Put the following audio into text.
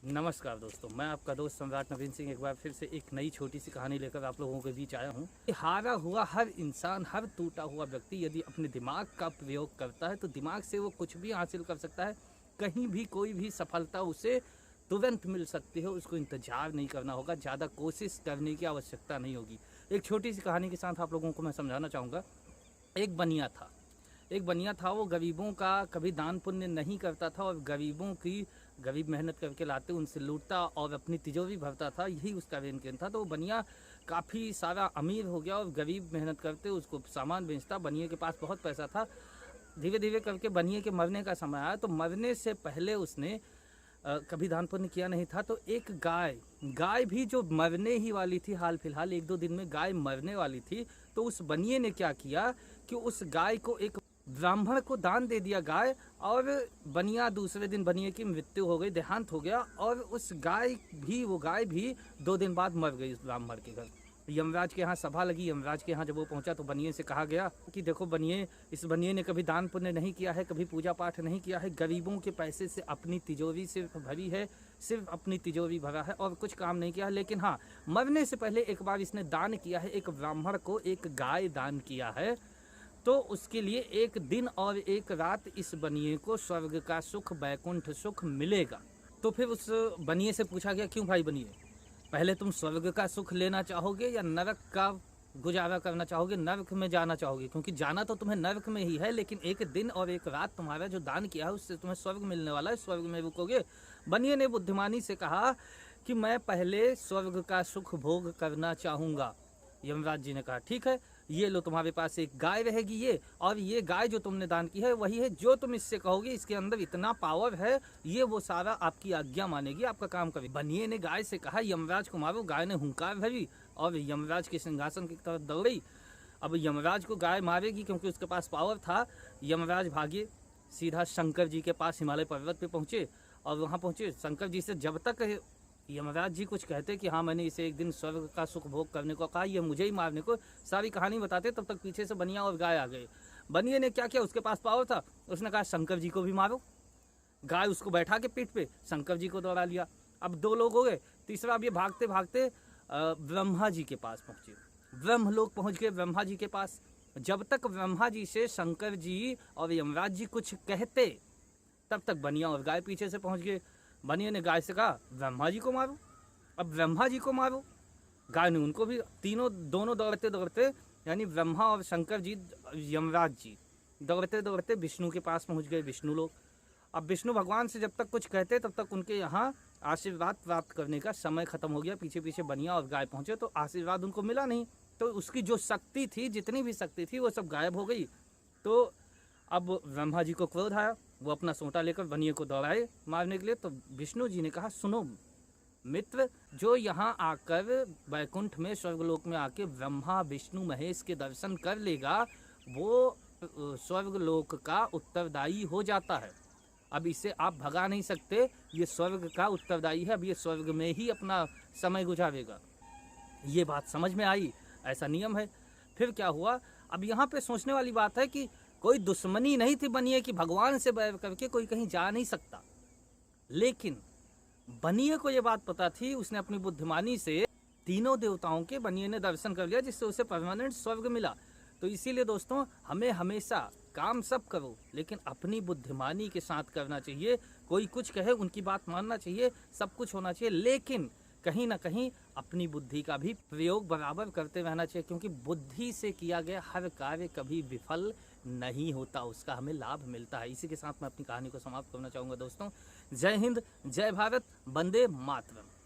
नमस्कार दोस्तों, मैं आपका दोस्त सम्राट नवीन सिंह एक बार फिर से एक नई छोटी सी कहानी लेकर आप लोगों के बीच आया हूँ। हारा हुआ हर इंसान, हर टूटा हुआ व्यक्ति यदि अपने दिमाग का प्रयोग करता है तो दिमाग से वो कुछ भी हासिल कर सकता है। कहीं भी कोई भी सफलता उसे तुरंत मिल सकती है, उसको इंतजार नहीं करना होगा, ज़्यादा कोशिश करने की आवश्यकता नहीं होगी। एक छोटी सी कहानी के साथ आप लोगों को मैं समझाना चाहूँगा। एक बनिया था, वो गरीबों का कभी दान पुण्य नहीं करता था और गरीबों की गरीब मेहनत करके लाते उनसे लूटता और अपनी तिजोरी भरता था, यही उसका मेन केंद्र था। तो वो बनिया काफ़ी सारा अमीर हो गया और गरीब मेहनत करते उसको सामान बेचता। बनिए के पास बहुत पैसा था। धीरे धीरे करके बनिए के मरने का समय आया, तो मरने से पहले उसने कभी दान पुण्य किया नहीं था। तो एक गाय भी जो मरने ही वाली थी, हाल फिलहाल 1-2 दिन में गाय मरने वाली थी। तो उस बनिए ने क्या किया कि उस गाय को एक ब्राह्मण को दान दे दिया गाय, और बनिया दूसरे दिन बनिए की मृत्यु हो गई, देहांत हो गया। और वो गाय भी 2 दिन बाद मर गई उस ब्राह्मण के घर। यमराज के यहाँ सभा लगी। यमराज के यहाँ जब वो पहुंचा तो बनिए से कहा गया कि देखो बनिए, इस बनिए ने कभी दान पुण्य नहीं किया है, कभी पूजा पाठ नहीं किया है, गरीबों के पैसे से अपनी तिजोरी सिर्फ भरी है, सिर्फ अपनी तिजोरी भरा है और कुछ काम नहीं किया है। लेकिन हाँ, मरने से पहले एक बार इसने दान किया है, एक ब्राह्मण को एक गाय दान किया है। तो उसके लिए एक दिन और एक रात इस बनिए को स्वर्ग का सुख, बैकुंठ सुख मिलेगा। तो फिर उस बनिए से पूछा गया, क्यों भाई बनिए, पहले तुम स्वर्ग का सुख लेना चाहोगे या नरक का गुजारा करना चाहोगे, नरक में जाना चाहोगे? क्योंकि जाना तो तुम्हें नरक में ही है, लेकिन एक दिन और एक रात तुम्हारा जो दान किया है उससे तुम्हें स्वर्ग मिलने वाला है, स्वर्ग में रुकोगे। बनिए ने बुद्धिमानी से कहा कि मैं पहले स्वर्ग का सुख भोग करना चाहूँगा। यमराज जी ने कहा ठीक है, ये लो तुम्हारे पास एक गाय रहेगी ये, और ये गाय जो तुमने दान की है वही है, जो तुम इससे कहोगे इसके अंदर इतना पावर है, ये वो सारा आपकी आज्ञा मानेगी, आपका काम करेगी। बनिए ने गाय से कहा यमराज को मारो। गाय ने हुंकार भरी और यमराज के सिंहासन की तरफ दौड़ी। अब यमराज को गाय मारेगी क्योंकि उसके पास पावर था। यमराज भागे, सीधा शंकर जी के पास हिमालय पर्वत पे पहुंचे और वहां पहुंचे। शंकर जी से जब तक यमराज जी कुछ कहते कि हाँ मैंने इसे एक दिन स्वर्ग का सुख भोग करने को कहा, ये मुझे ही मारने को, सारी कहानी बताते, तब तक पीछे से बनिया और गाय आ गए। बनिए ने क्या किया, उसके पास पावर था, उसने कहा शंकर जी को भी मारो। गाय उसको बैठा के पीठ पे शंकर जी को दौड़ा लिया। अब 2 लोग हो गए, तीसरा अब ये भागते भागते ब्रह्मा जी के पास पहुंचे। ब्रह्मलोक पहुंच गए ब्रह्मा जी के पास। जब तक ब्रह्मा जी से शंकर जी और यमराज जी कुछ कहते तब तक बनिया और गाय पीछे से पहुंच गए। बनिए ने गाय से कहा ब्रह्मा जी को मारो। अब ब्रह्मा जी को मारो, गाय ने उनको भी, दोनों दौड़ते दौड़ते, यानी ब्रह्मा और शंकर जी, यमराज जी दौड़ते दौड़ते विष्णु के पास पहुंच गए, विष्णु लोग। अब विष्णु भगवान से जब तक कुछ कहते तब तक उनके यहाँ आशीर्वाद प्राप्त करने का समय खत्म हो गया। पीछे पीछे बनिया और गाय पहुंचे तो आशीर्वाद उनको मिला नहीं, तो उसकी जो शक्ति थी, जितनी भी शक्ति थी, वो सब गायब हो गई। तो अब ब्रह्मा जी को क्रोध आया, वो अपना सोंटा लेकर बनिए को दौड़ाए मारने के लिए। तो विष्णु जी ने कहा सुनो मित्र, जो यहाँ आकर वैकुंठ में, स्वर्गलोक में आके ब्रह्मा विष्णु महेश के दर्शन कर लेगा, वो स्वर्गलोक का उत्तरदायी हो जाता है। अब इसे आप भगा नहीं सकते, ये स्वर्ग का उत्तरदायी है, अब ये स्वर्ग में ही अपना समय गुजारेगा। ये बात समझ में आई, ऐसा नियम है। फिर क्या हुआ, अब यहाँ पे सोचने वाली बात है कि कोई दुश्मनी नहीं थी बनिए की, भगवान से बैर करके कोई कहीं जा नहीं सकता। लेकिन बनिए को ये बात पता थी, उसने अपनी बुद्धिमानी से तीनों देवताओं के बनिए ने दर्शन कर लिया, जिससे उसे परमानेंट स्वर्ग मिला। तो इसीलिए दोस्तों, हमें हमेशा काम सब करो लेकिन अपनी बुद्धिमानी के साथ करना चाहिए। कोई कुछ कहे उनकी बात मानना चाहिए, सब कुछ होना चाहिए, लेकिन कहीं ना कहीं अपनी बुद्धि का भी प्रयोग बराबर करते रहना चाहिए, क्योंकि बुद्धि से किया गया हर कार्य कभी विफल नहीं होता, उसका हमें लाभ मिलता है। इसी के साथ मैं अपनी कहानी को समाप्त करना चाहूँगा दोस्तों। जय हिंद, जय भारत, वंदे मातरम।